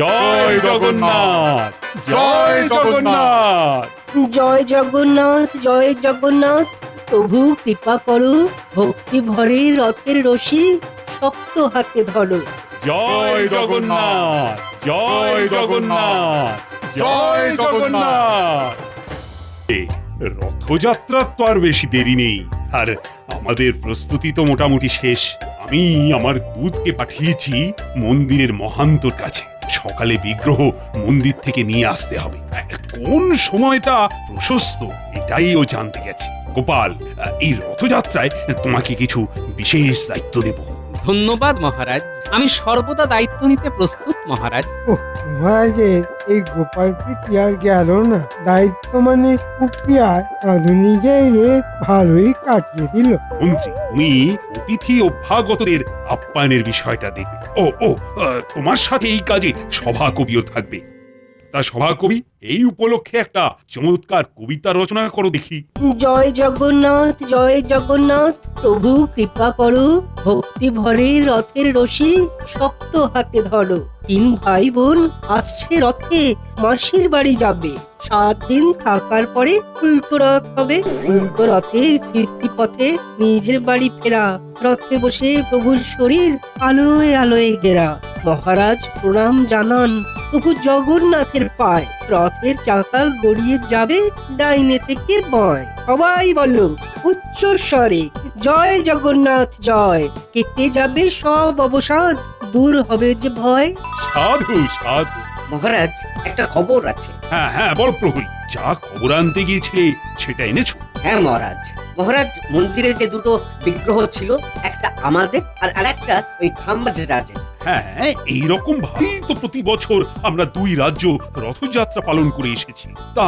জয় জগন্নাথ, জয় জগন্নাথ। জয় জগন্নাথ, জয় জগন্নাথ। প্রভু কৃপা করো, ভক্তি ভরে রথের রশি শক্ত হাতে ধরো। জয় জগন্নাথ, জয় জগন্নাথ, জয় জগন্নাথ। রথযাত্রার তো আর বেশি দেরি নেই, আর আমাদের প্রস্তুতি তো মোটামুটি শেষ। আমি আমার দূতকে পাঠিয়েছি মন্দিরের মহান্তর কাছে। সকালে বিগ্রহ মন্দির থেকে নিয়ে আসতে হবে। কোন সময়টা প্রশস্ত এটাই ও জানতে গেছে। গোপাল, এই রথযাত্রায় তোমাকে কিছু বিশেষ দায়িত্ব দেব। ধন্যবাদ মহারাজ, আমি সর্বদা দায়িত্ব নিতে প্রস্তুত মহারাজ। মহারাজের এই গোপাল প্রীতি আর গেল না। দায়িত্ব মানে কুপিয়ার রাধুনিকে ভালোই কাটিয়ে দিল। মন্ত্রী, তুমি অতিথি অভ্যাগতদের আপ্যায়নের বিষয়টা দেখবে। ও তোমার সাথে এই কাজে সভাকবিও থাকবে। তা সভাকবি, এই উপলক্ষে একটা চমৎকার কবিতা রচনা করো দেখি। জয় জগন্নাথ, জয় জগন্নাথ। প্রভু কৃপা করো, ভক্তি ভরে রথের রশি শক্ত হাতে ধরো। 3 ভাই বোন আসছে রথে, মাসির বাড়ি যাবে। 7 দিন থাকার পরে উল্টো রথ হবে। উল্টো রথে ফিরতি পথে নিজের বাড়ি ফেরা। রথে বসে প্রভুর শরীর আলোয় আলোয় ঘেরা। মহারাজ প্রণাম জানান প্রভু জগন্নাথের পায়। রথের চাকা গড়িয়ে যাবে ডাইনে থেকে বাঁয়। সবাই বলো উচ্চ স্বরে, জয় জগন্নাথ জয়। কেটে যাবে সব অবসাদ, দূর হবে যে ভয়। সাধু সাধু। মহারাজ, একটা খবর আছে। হ্যাঁ বল প্রহরী, যা খবর আনতে গিয়েছিলে সেটা এনেছো? হ্যাঁ মহারাজ। মহারাজ, মন্দিরে যে দুটো বিগ্রহ ছিল, একটা আমাদের আর আরেকটা ওই খাম্বাজ রাজের। হ্যাঁ, এইরকম ভাবেই তো প্রতি বছর আমরা 2 রাজ্য রথযাত্রা পালন করে এসেছি। তা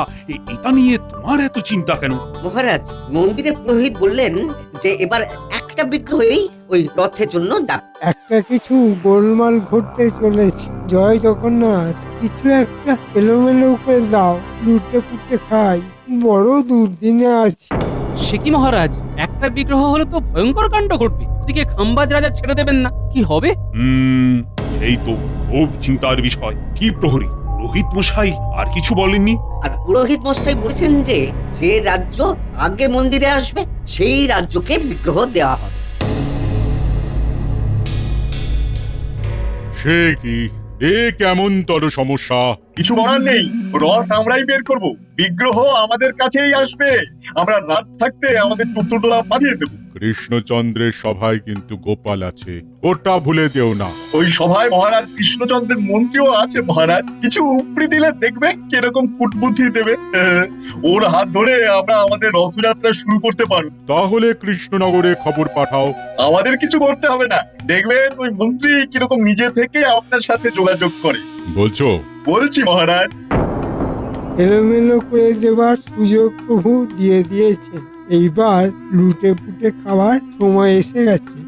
এটা নিয়ে তোমার এত চিন্তা কেন? মহারাজ, মন্দিরে পুরোহিত বললেন যে এবার একটা বিগ্রহই ওই রথের জন্য যাবে। একটা কিছু গোলমাল ঘটতে চলেছে। জয় জগন্নাথ, কিছু একটা এলোমেলো করে দাও, লুটে পুটে খাই। বড় দুর্দিনে আছি। সে কি মহারাজ, একটা বিগ্রহ হলে তো ভয়ঙ্কর কাণ্ড ঘটবে। ওদিকে খাম্বাজ রাজা ছেড়ে দেবেন না, কি হবে? এই তো খুব চিন্তার বিষয়। কি প্রহরী, পুরোহিত মশাই আর কিছু বলেননি? আর পুরোহিত মশাই বলেছেন যে যে রাজ্য আগে মন্দিরে আসবে সেই রাজ্যকে বিগ্রহ দেওয়া হবে। সে কি, এ কেমন তর সমস্যা? কিছু বলার নেই, রথ আমরাই বের করব, বিগ্রহ আমাদের কাছেই আসবে। আমরা রাত থাকতে আমাদের চতুর্দোলা পাঠিয়ে দেব। কৃষ্ণচন্দ্রের সভায় কিন্তু গোপাল আছে, ওটা ভুলে যেও না। ওই সভায় মহারাজ কৃষ্ণচন্দ্রের মন্ত্রীও আছে। মহারাজ কিছু উপরি দিলে দেখবে কিরকম কুটবুদ্ধি দেবে। ওর হাত ধরে আমরা আমাদের রথযাত্রা শুরু করতে পারব। তাহলে কৃষ্ণনগরে খবর পাঠাও। আমাদের কিছু করতে হবে না, দেখবেন ওই মন্ত্রী কিরকম নিজে থেকে আপনার সাথে যোগাযোগ করে। বলছো? বলছি মহারাজ। এলোমেলো করে দেবার সুযোগ প্রভু দিয়ে দিয়েছেন। এইবার লুটে পুটে খাওয়ার সময় এসে গেছে।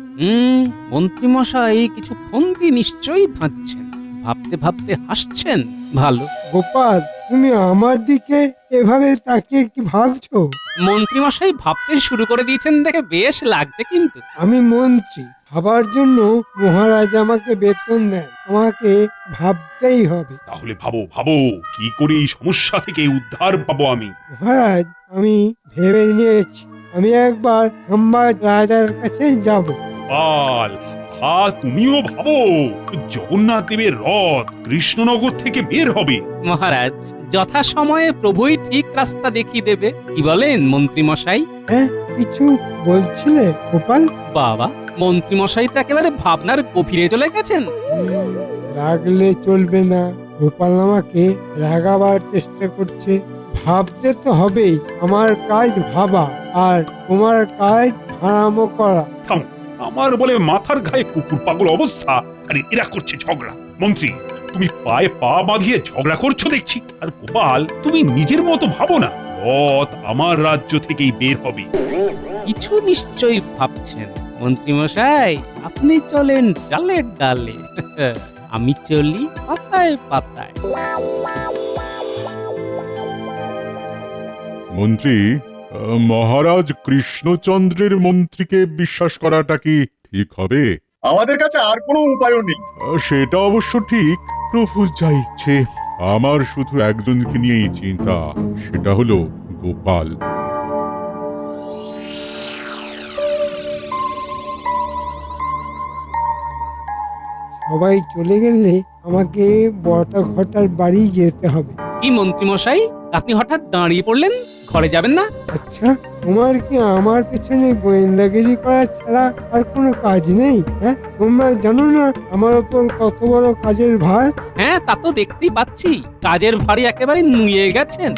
মন্ত্রী মশাই কিছু ফন্দি নিশ্চয়ই ভাবছেন, ভাবতে ভাবতে হাসছেন। ভালো। গোপাল, তুমি আমার দিকে এভাবে তাকিয়ে কি ভাবছো? মন্ত্রী মশাই ভাবতে শুরু করে দিয়েছেন দেখে বেশ লাগছে কিন্তু। আমি মন্ত্রী, ভাবার জন্য মহারাজ আমাকে বেতন দেন। আমাকে ভাবতেই হবে। তাহলে ভাবো কি করে এই সমস্যা থেকে উদ্ধার পাবো আমি। মহারাজ, আমি ভেবে নিয়েছি, আমি একবার খাম্বাজ রাজার কাছে যাব। পাল, তুমিও ভাবো। জগন্নাথ দেবের রথ কৃষ্ণনগর থেকে বের হবে। মহারাজ, যথা সময়ে প্রভুই ঠিক রাস্তা দেখিয়ে দেবে। কি বলেন মন্ত্রী মশাই? হ্যাঁ, কিছু বলছিলে গোপাল? বাবা, মন্ত্রী মশাই তো একেবারে ভাবনার গভীরে চলে গেছেন। রাগলে চলবে না। গোপাল আমাকে রাগাবার চেষ্টা করছে। ভাবতে তো হবেই। আমার কাজ ভাবা, আর তোমার কাজ আরামও করা। আমার বলে মাথার গায়ে কুকুর পাগল অবস্থা, আরে এরা করছে ঝগড়া। মন্ত্রী, তুমি পায়ে পা বাঁধিয়ে ঝগড়া করছো দেখছি। আর গোপাল, তুমি নিজের মতো ভাবো না, রথ আমার রাজ্য থেকেই বের হবে। কিছু নিশ্চয়ই ভাবছেন মন্ত্রী মশাই। আপনি চলেন ডালে ডালে, আমি চলি পাতায় পাতায়। মন্ত্রী, মহারাজ কৃষ্ণচন্দ্রের মন্ত্রীকে বিশ্বাস করাটা কি ঠিক হবে? আমাদের কাছে আর কোনো উপায়ও নেই। সেটা অবশ্য ঠিক। প্রভু যা ইচ্ছে। আমার শুধু একজনকে নিয়েই চিন্তা, সেটা হলো গোপাল। সবাই চলে গেলে আমাকে বটা ঘটার বাড়ি যেতে হবে। কি মন্ত্রীমশাই, আপনি হঠাৎ দাঁড়িয়ে পড়লেন? ঘরে যাবেন না? আচ্ছা, তোমার কি আমার পেছনে গোয়েন্দাগিরি করা ছাড়া আর কোনো কাজ নেই? হ্যাঁ, তোমরা জানো না আমার ওপর কত বড় কাজের ভার? হ্যাঁ, তা তো দেখতেই পাচ্ছি। কাজের ভারী একেবারে নুয়ে গেছেন।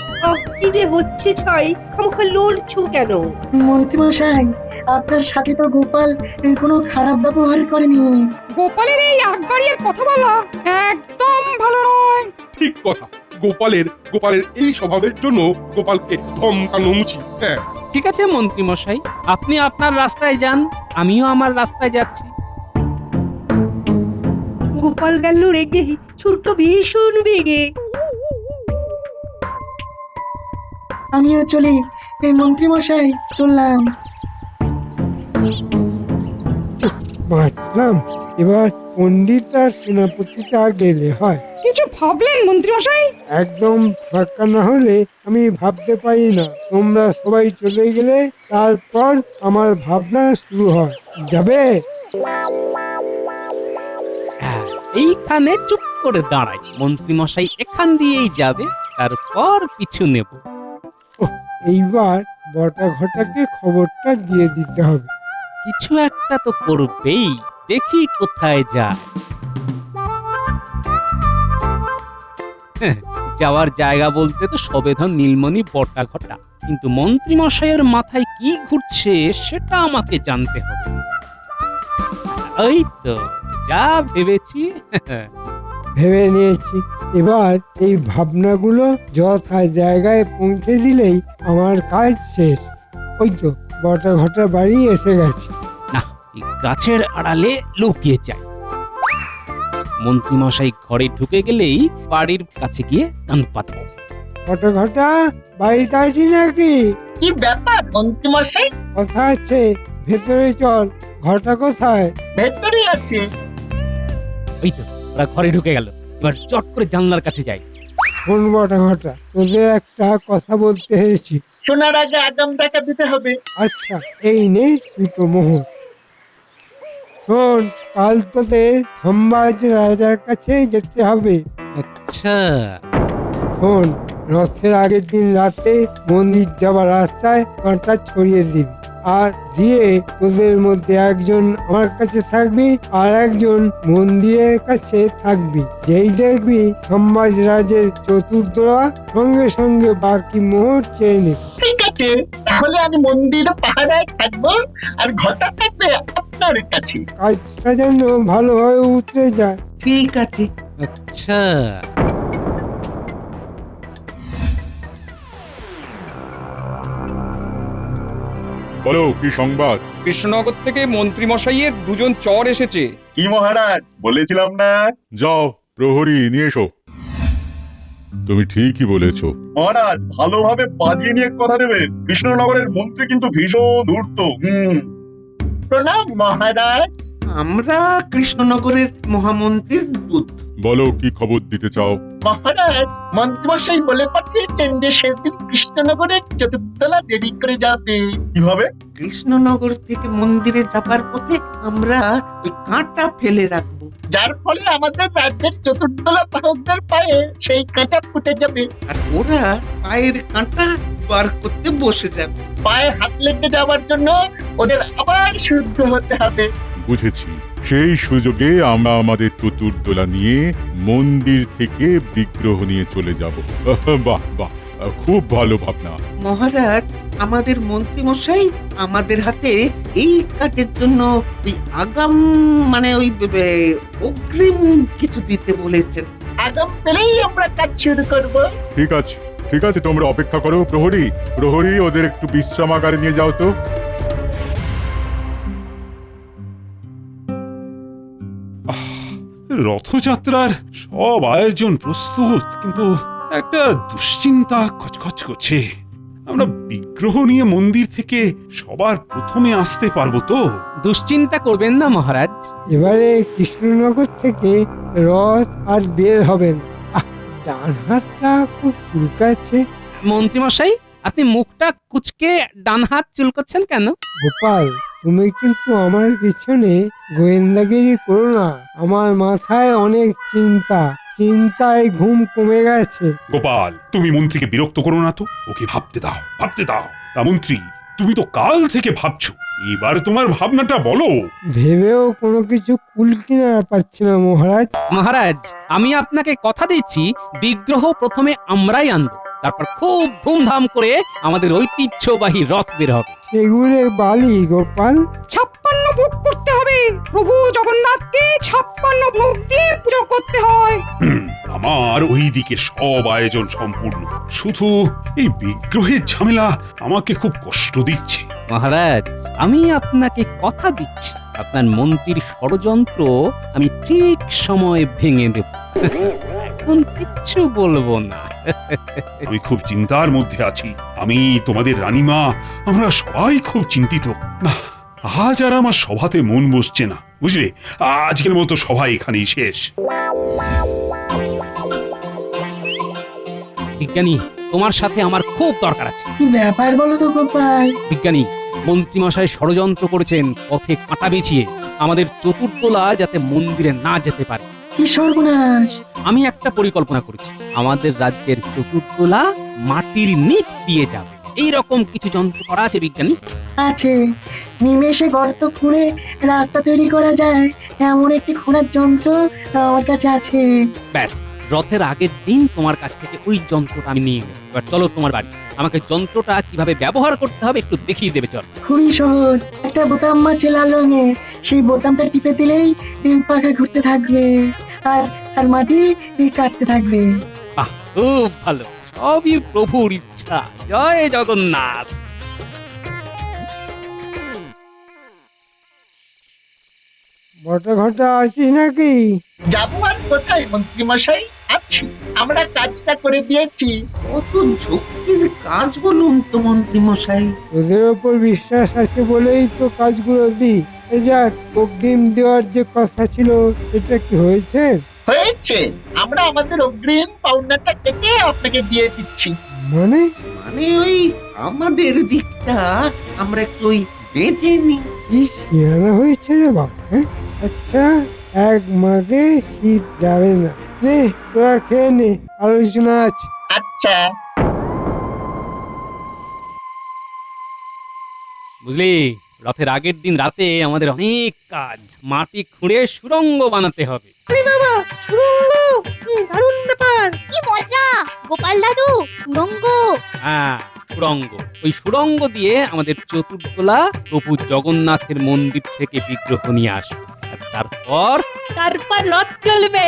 কি যে হচ্ছে ছাই, খামোখা লড়ছো কেন? মন্ত্রীমশাই, আপনার সাথে তো গোপাল কোনো খারাপ ব্যবহার করেনি। গোপালের এই আগ বাড়িয়ে কথা বলা একদম ভালো নয়। ঠিক কথা। গোপালের এই স্বভাবের জন্য গোপালকে ধমকানো উচিত। হ্যাঁ, ঠিক আছে মন্ত্রীমশাই, আপনি আপনার রাস্তায় যান, আমিও আমার রাস্তায় যাচ্ছি। গোপাল গেল রেগে, ছুটলো ভীষণ বেগে। আমিও চলি। এই মন্ত্রীমশাই, চললাম। বাঁচলাম। এবার পণ্ডিত আর সেনাপতিটা গেলে হয়। কিছু ভাবলেন মন্ত্রীমশাই? একদম ফাঁকা না হলে আমি ভাবতে পারি না। তোমরা সবাই চলে গেলে তারপর আমার ভাবনা শুরু হয়। যাবে? হ্যাঁ, এইখানে চুপ করে দাঁড়াই। মন্ত্রীমশাই এখান দিয়েই যাবে, তারপর পিছু নেব। এইবার বটা ঘটাকে খবরটা দিয়ে দিতে হবে। কিছু একটা তো করবেই, দেখি কোথায় যায়। যাওয়ার জায়গা বলতে তো সবেধন নীলমণি বটা ঘটা, কিন্তু মন্ত্রীমশাইয়ের মাথায় কি ঘুরছে সেটা আমাকে জানতে হবে। ওই তো যা ভেবেছি। ভেবে নিয়েছি। এবার এই ভাবনাগুলো যথা জায়গায় পৌঁছে দিলেই আমার কাজ শেষ। ওই তো বটা ঘটা বাড়ি এসে গেছে। না, এই গাছের আড়ালে লুকিয়ে যাই। মন্ত্রীমশাই ঘরে ঢুকে গেলেই বাড়ির কাছে গিয়ে কান পাতব। বটা ঘটা বাড়িতে আছি নাকি? কি ব্যাপার মন্ত্রীমশাই? কথা আছে, ভেতরে চল। ঘটা কোথায়? ভেতরে আছে। ওই তো ওরা ঘরে ঢুকে গেল, এবার চট করে জানলার কাছে যাই। কোন বটা ঘটা? তোদের একটা কথা বলতে এসেছি। শোনার আগে আগাম টাকা দিতে হবে। আচ্ছা, এই নে দুটো মোহর। শোন, কাল তোদের সম্বাজ রাজার কাছে যেতে হবে। আচ্ছা, শোন, রথের আগের দিন রাতে মন্দির যাবার রাস্তায় কাঁটা ছড়িয়ে দিবি, আর দিয়ে তোদের মধ্যে একজন আমার কাছে থাকবি আর একজন মন্দিরের কাছে থাকবি। যেই দেখবি সম্বাজ রাজের চতুর্দোলা, সঙ্গে সঙ্গে বাকি মোহর চেয়ে নে। ঠিক আছে, তাহলে আমি মন্দিরে পাহারায় থাকবো আর ঘটা থাকবে আপনার কাছে। কাজটা যেন ভালোভাবে উতরে যায়। ঠিক আছে। আচ্ছা। বলো, কি সংবাদ? কৃষ্ণনগর থেকে মন্ত্রীমশাইয়ের দুজন চর এসেছে। কি মহারাজ, বলেছিলাম না? যাও, প্রহরী নিয়ে এসো। তুমি ঠিকই বলেছ। মহারাজ, ভালোভাবে বাজিয়ে নিয়ে কথা দেবেন। কৃষ্ণনগরের মন্ত্রী কিন্তু ভীষণ ধূর্ত। প্রণাম মহারাজ। আমরা কৃষ্ণনগরের মহামন্ত্রীর দূত। বলো, কি খবর দিতে চাও? মহারাজ, মন্ত্রীমশাই বলে পাঠিয়েছেন যে সেদিন কৃষ্ণনগরের চতুর্দলা দেরি করে যাবে। কিভাবে? কৃষ্ণনগর থেকে মন্দিরে যাবার পথে আমরা ওই কাঁটা ফেলে রাখবো, যার ফলে আমাদের রাজ্যের চতুর্দলা বাহকদের পায়ে সেই কাঁটা ফুটে যাবে। আর ওরা পায়ের কাঁটা বার করতে বসে যাবে। পায়ে হাত লেগে যাওয়ার জন্য ওদের আবার শুদ্ধ হতে হবে। বুঝেছি। সেই সুযোগে আমরা আমাদের চতুর্দোলা নিয়ে মন্দির থেকে বিগ্রহ নিয়ে চলে যাব। বাহ বাহ, খুব ভালো ভাবনা। মহারাজ, আমাদের মন্ত্রীমশাই আমাদের হাতে এই কাজের জন্য ওই আগাম ওই অগ্রিম কিছু দিতে বলেছেন। আগাম পেলেই আমরা কাজ শুরু করব। ঠিক আছে, ঠিক আছে, তোমরা অপেক্ষা করো। প্রহরী ওদের একটু বিশ্রামাগারে নিয়ে যাও তো। রথযাত্রার সব আয়োজন প্রস্তুত, কিন্তু একটা দুশ্চিন্তা খচখচ করছে। আমরা বিগ্রহ নিয়ে মন্দির থেকে সবার প্রথমে আসতে পারবো তো? দুশ্চিন্তা করবেন না মহারাজ। এবারে কৃষ্ণনগর থেকে রথ আর বের হবেন। ডান হাতটা খুব চুলকাচ্ছে। মন্ত্রীমশাই, আপনি মুখটা কুচকে ডান হাত চুলকোচ্ছেন কেন? গোপাল, তুমি কিন্তু আমার পিছনে গোয়েন্দাগিরি করো না। আমার মাথায় অনেক চিন্তায় ঘুম কমে গেছে। গোপাল, তুমি মন্ত্রীকে বিরক্ত করো না তো, ওকে ভাবতে দাও, ভাবতে দাও। তা মন্ত্রী, তুমি তো কাল থেকে ভাবছো, এবার তোমার ভাবনাটা বলো। ভেবেও কোনো কিছু কুল কিনারা পাচ্ছি না মহারাজ। মহারাজ, আমি আপনাকে কথা দিচ্ছি, বিগ্রহ প্রথমে আমরাই আনবো, তারপর খুব ধুমধাম করে আমাদের ঐতিহ্যবাহী রথ বের হবে। সেগুলো বালি গোপাল। 56 ভোগ করতে হবে। প্রভু জগন্নাথকে 56 ভোগ দিয়ে পুজো করতে হয়। আমার ওই দিকে সব আয়োজন সম্পূর্ণ, শুধু এই বিগ্রহের ঝামেলা আমাকে খুব কষ্ট দিচ্ছে। মহারাজ, আমি আপনাকে কথা দিচ্ছি, আপনার মন্ত্রীর ষড়যন্ত্র আমি ঠিক সময় ভেঙে দেব। এখন কিচ্ছু বলবো না। আমি খুব চিন্তার মধ্যে আছি। আমি, তোমাদের রানীমা, আমরা সবাই খুব চিন্তিত। না, আজ আর আমার সভাতে মন বসছে না, বুঝলে? আজকের মতো সভা এখানেই শেষ। বিজ্ঞানী, তোমার সাথে আমার খুব দরকার আছে। কি ব্যাপার বলো তো গোপাল? বিজ্ঞানী, মন্ত্রীমশাই ষড়যন্ত্র করেছেন পথে কাঁটা বিছিয়ে আমাদের চতুর্দোলা যাতে মন্দিরে না যেতে পারে। কি সর্বনাশ! আমি একটা পরিকল্পনা করেছি, আমাদের রাজ্যের চতুর্দোলা মাটির নিচ দিয়ে যাবে, এই রকম কিছু যন্ত্র করা আছে বিজ্ঞানী। আছে, নিমেষে গর্ত খুঁড়ে রাস্তা তৈরি করা যায় এমন একটি খোঁড়ার যন্ত্র আমার কাছে আছে। ব্যাস, রথের আগের দিন তোমার কাছ থেকে ওই যন্ত্রটা আমি নিয়ে নেব। এবার চলো তোমার বাড়ি, আমাকে যন্ত্রটা কিভাবে ব্যবহার করতে হবে একটু দেখিয়ে দেবে। চল। খুবই সহজ, একটা বোতাম আছে লাল রঙের, সেই বোতামটা টিপে দিলেই তিন পাখা ঘুরতে থাকবে আর আর মাটি কাটতে থাকবে। বাহ, খুব ভালো, সবই প্রভুর ইচ্ছা। জয় জগন্নাথ। বটা ঘটা আছিস নাকি? যাবো আর কোথায় মন্ত্রী মশাই, আছি। আমরা কাজটা করে দিয়েছি। কত ঝক্কির কাজ বলুন তো মন্ত্রী মশাই। তোদের ওপর বিশ্বাস আছে বলেই তো কাজগুলো দিই। এই যাক, অগ্রিম দেওয়ার যে কথা ছিল সেটা কি হয়েছে? হয়েছে, আমরা আমাদের অগ্রিম পাওনাটা কেটে আপনাকে দিয়ে দিচ্ছি। মানে মানে ওই আমাদের দিকটা আমরা একটু ওই বেঁধে নিই। কি শিয়ানা হয়েছে রে বাবা, হ্যাঁ? আচ্ছা, এক মাগে শীত যাবে না। নে, তোরা খেয়ে নে, আলোচনা আছে। আচ্ছা। বুঝলি, রথের আগের দিন রাতে আমাদের অনেক কাজ, মাটি খুঁড়ে সুড়ঙ্গ বানাতে হবে। দারুণ ব্যাপার। কি মজা! গোপাল দাদু, সুড়ঙ্গ! হ্যাঁ, সুড়ঙ্গ। ওই সুড়ঙ্গ দিয়ে আমাদের চতুর্দোলা প্রভু জগন্নাথের মন্দির থেকে বিগ্রহ নিয়ে আসবে, আর তারপর রথ চলবে।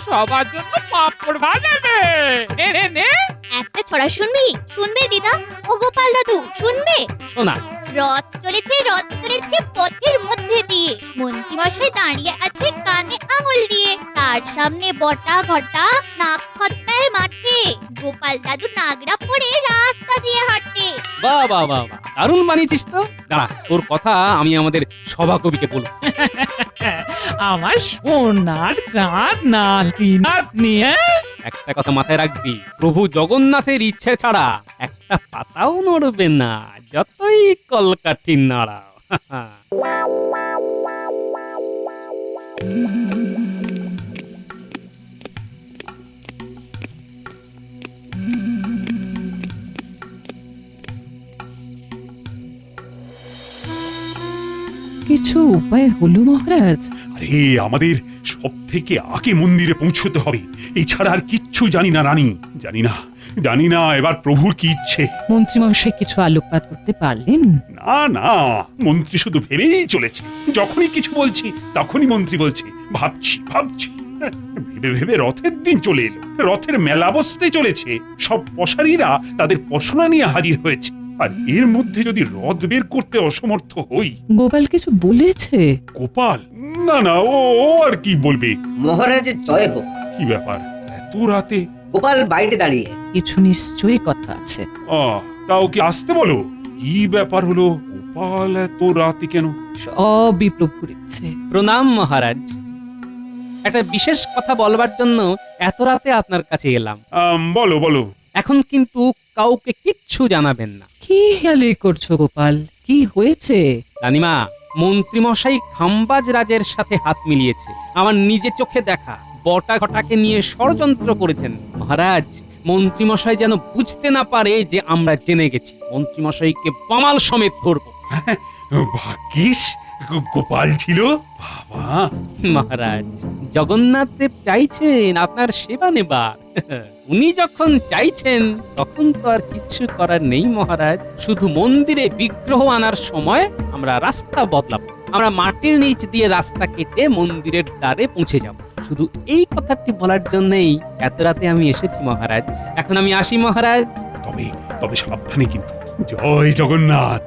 সবার জন্য পাপড় ভাজা নে। একটা ছড়া শুনবি? শুনবে দিদা? ও গোপাল দাদু, শুনবে? শোনা। রথ চলেছে পথের মধ্যে দিয়ে, মন্ত্রীমশাই দাঁড়িয়ে আছে কানে আঙুল দিয়ে, তার সামনে বটা ঘটা নাক খত্তায় মাঠে, গোপাল দাদু নাগরা পরে রাস্তা দিয়ে হাঁটে। বাহ বাহ বাহ বাহ, দারুণ বানিয়েছিস তো। দাঁড়া, তোর কথা আমি আমাদের সভাকবিকে বলবো। আমার সোনার চাঁদ নাতি নাতনি। একটা কথা মাথায় রাখবি, প্রভু জগন্নাথের ইচ্ছে ছাড়া একটা পাতাও নড়বে না, যতই কলকাঠি নাড়াও। কিছু উপায় হলো মহারাজ? আরে, আমাদের সব থেকে আগে মন্দিরে পৌঁছতে হবে, এছাড়া আর কিচ্ছু জানি না রানী। জানি না এবার প্রভুর কি ইচ্ছে। মন্ত্রীমশাই কিছু আলোকপাত করতে পারলেন? না, মন্ত্রী শুধু ভেবেই চলেছে। যখনই কিছু বলছি তখনই মন্ত্রী বলছে ভাবছি। ভেবে রথের দিন চলে এলো, রথের মেলা বসতে চলেছে, সব পশারীরা তাদের পশরা নিয়ে হাজির হয়েছে, আর এর মধ্যে যদি রথ বের করতে অসমর্থ হই। গোপাল কিছু বলেছে? গোপাল না না, ও ও আর কি বলবে? মহারাজের জয় হোক। কি ব্যাপার এত রাতে? গোপাল বাইরে দাঁড়িয়ে। কিছু নিশ্চয়ই কথা আছে। তা ওকে আসতে বলো। কি ব্যাপার হলো? গোপাল এত রাতে কেন? সব বিপ্লব করেছে। প্রণাম মহারাজ। একটা বিশেষ কথা বলবার জন্য এত রাতে আপনার কাছে এলাম। বলো বলো। এখন কিন্তু কাউকে কিচ্ছু জানাবেন না। কি হেয়ালি করছো গোপাল? কি হয়েছে? রানীমা, মন্ত্রীমশাই খাম্বাজ রাজের সাথে হাত মিলিয়েছে। আমার নিজে চোখে দেখা বটা ঘটাকে নিয়ে ষড়যন্ত্র করেছেন। মহারাজ, মন্ত্রীমশাই যেন বুঝতে না পারে যে আমরা জেনে গেছি। মন্ত্রীমশাইকে বামাল সমেত ধরবো। ভাগ্যিস গোপাল ছিল। বাবা! মহারাজ, জগন্নাথ দেব চাইছেন আপনার সেবা নেবার। উনি যখন চাইছেন তখন তো আর কিছু করার নেই মহারাজ। শুধু মন্দিরে বিগ্রহ আনার সময় আমরা রাস্তা বদলাবো। আমরা মাটির নিচ দিয়ে রাস্তা কেটে মন্দিরের দ্বারে পৌঁছে যাব। শুধু এই কথাটি বলার জন্যই এত রাতে আমি এসেছি মহারাজ। এখন আমি আসি মহারাজ। তবে তবে সাবধানে কিন্তু। জয় জগন্নাথ,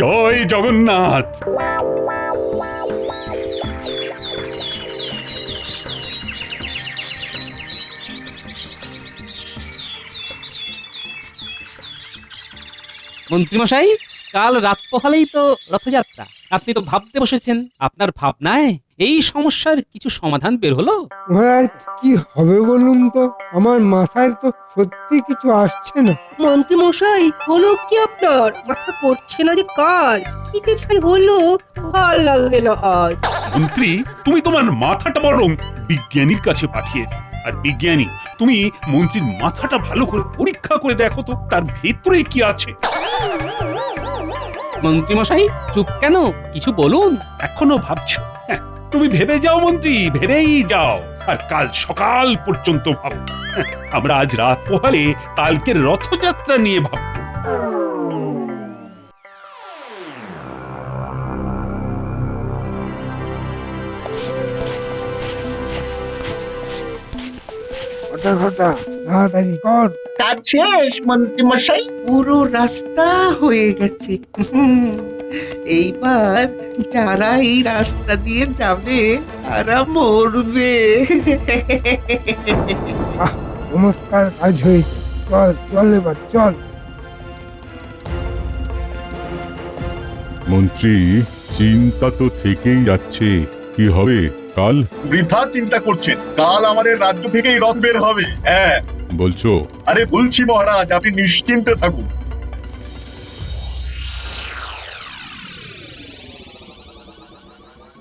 জয় জগন্নাথ। মন্ত্রীমশাই, কাল রাত পোহালেই তো রথযাত্রা। আপনি তো ভাবতে বসেছেন। আপনার ভাবনায় এই সমস্যার কিছু সমাধান বের হলো? মহারাজ কি হবে বলুন তো? আমার মাথায় তো সত্যি কিছু আসছে না। মন্ত্রী মশাই, হলো কি আপনার? মাথা করছে না যে কাজ। খিদে ছাই হলো, ভাল লাগবে না আজ। মন্ত্রী, তুমি তোমার মাথাটা বরং বিজ্ঞানীর কাছে পাঠিয়ে দাও। আর বিজ্ঞানী, তুমি মন্ত্রীর মাথাটা ভালো করে পরীক্ষা করে দেখো তো তার ভেতরে কি আছে। মন্ত্রীমশাই চুপ কেন? কিছু বলুন। এখনো ভাবছো? তুমি ভেবে যাও মন্ত্রী, ভেবেই যাও। আর কাল সকাল পর্যন্ত ভাবো। আমরা আজ রাত পোহালে কালকের রথযাত্রা নিয়ে ভাববো। ঘটা ঘটা তাড়াতাড়ি কর। কাজ শেষ মন্ত্রী মশাই, পুরো রাস্তা হয়ে গেছে। এইবার যারা এই রাস্তা দিয়ে যাবে তারা মরবে। নমস্কার, কাজ হয়েছে। চল চল এবার চল। মন্ত্রী, চিন্তা তো থেকেই যাচ্ছে। কি হবে কাল? বৃথা চিন্তা করছেন, কাল আমাদের রাজ্য থেকেই রথ বের হবে। হ্যাঁ বলছো? আরে বলছি মহারাজ, আপনি নিশ্চিন্তে থাকুন।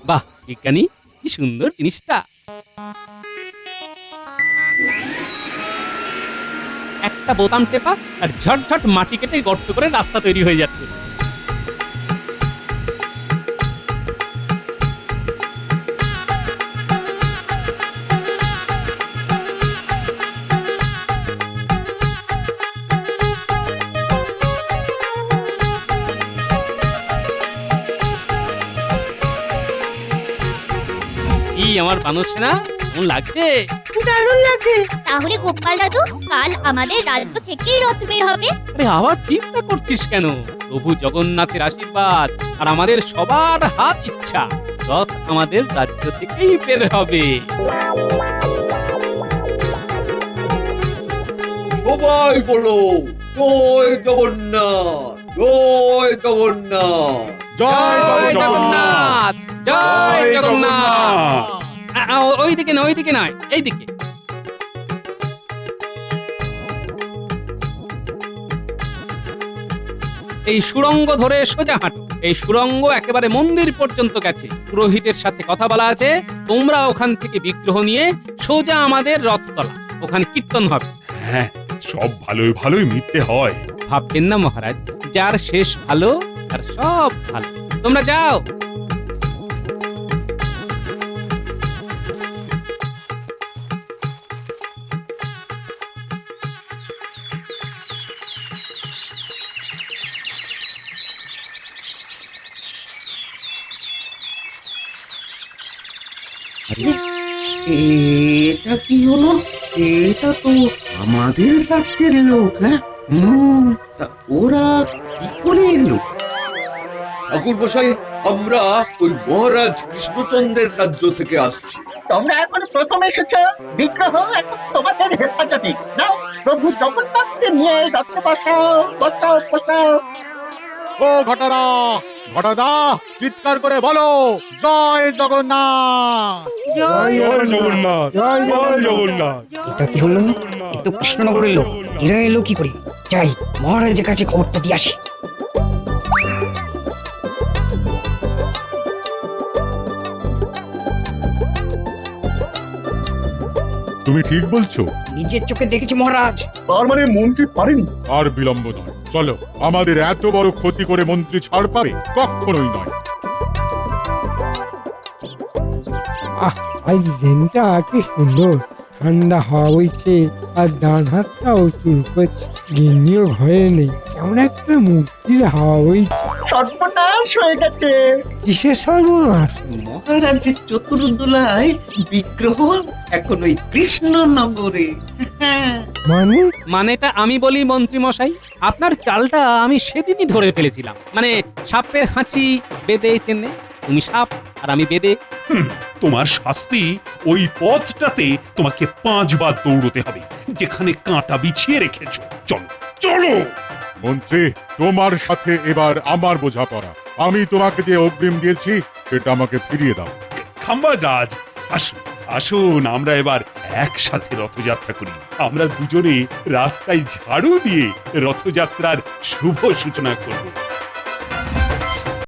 বাহ বিজ্ঞানী, কি সুন্দর জিনিসটা। একটা বোতাম টেপা আর ঝটঝট মাটি কেটে গর্ত করে রাস্তা তৈরি হয়ে যাচ্ছে। আমার বানর সেনা কেমন লাগছে? দারুণ লাগছে। তাহলে গোপাল দাদু, কাল আমাদের রাজ্য থেকেই রথ বের হবে। আরে আবার চিন্তা করছিস কেন? প্রভু জগন্নাথের আশীর্বাদ আর আমাদের সবার হাত ইচ্ছা, রথ আমাদের রাজ্য থেকেই বের হবে। সবাই বলো জয় জগন্নাথ, জয় জগন্নাথ, জয় জগন্নাথ, জয় জগন্নাথ। ওইদিকে না, ওইদিকে নয়, এইদিকে। এই সুড়ঙ্গ ধরে সোজা হাঁটো। এই সুড়ঙ্গ একেবারে মন্দির পর্যন্ত গেছে। পুরোহিতের সাথে কথা বলা আছে। তোমরা ওখান থেকে বিগ্রহ নিয়ে সোজা আমাদের রথতলা, ওখানে কীর্তন হবে। হ্যাঁ, সব ভালোই ভালোই মিটতে হয়। ভাববেন না মহারাজ, যার শেষ ভালো আর সব ভালো। তোমরা যাও। এটা কি হলো? এটা তো আমাদের রাজ্যের লোক। হ্যাঁ, তা ওরা কি করে এলো? ঠাকুর মশাই আমরা ওই মহারাজ কৃষ্ণচন্দ্রের রাজ্য থেকে আসছি। তোমরা এখন প্রথম এসেছ, বিগ্রহ এখন তোমাদের হেফাজতে। নাও, প্রভু জগন্নাথকে নিয়ে রথে বসাও, বসাও, বসাও। ও ঘটনা ঘটনা চিৎকার করে বলো জয় জগন্নাথ। জয় জয় জগন্নাথ, জয় জয় জগন্নাথ। এটা কি হলো? এ তো কৃষ্ণনগরের লোক, এরা এলো কি করে? যাই, মহারাজের কাছে খবরটা দিয়ে আসি। তুমি ঠিক বলছো? নিজের চোখে দেখেছি মহারাজ। তার মানে মন্ত্রী পারেনি। আর বিলম্ব নয়, চলো। আমাদের এত বড় ক্ষতি করে মন্ত্রী ছাড় পাবে? কখনোই নয়। আজ দিনটা কি সুন্দর, ঠান্ডা হাওয়া বইছে আর ডান হাতটাও চুল করছে। গিন্নিও ঘরে নেই, কেমন একটা মুক্তির হাওয়া বইছে। সর্বনাশ হয়ে গেছে। কিসের সর্বনাশ? মহারাজের চতুর্দোলায় বিগ্রহ এখন ওই কৃষ্ণনগরে। মানেটা আমি বলি মন্ত্রী মশাই, আপনার চালটা আমি সেদিনই ধরে ফেলেছিলাম। মানে সাপের হাঁচি বেদে চেনে, তুমি সাপ আর আমি বেদে। তোমার শাস্তি ওই পথটাতে তোমাকে 5 বার দৌড়তে হবে, যেখানে কাঁটা বিছিয়ে রেখেছো। চলো চলো। মন্ত্রী, তোমার সাথে এবার আমার বোঝাপড়া। আমি তোমাকে যে অগ্রিম দিয়েছি সেটা আমাকে ফিরিয়ে দাও। খাম্বাজাজ, আসুন আসুন, আমরা এবার একসাথে রথযাত্রা করি। আমরা দুজনে রাস্তায় ঝাড়ু দিয়ে রথযাত্রার শুভ সূচনা করব।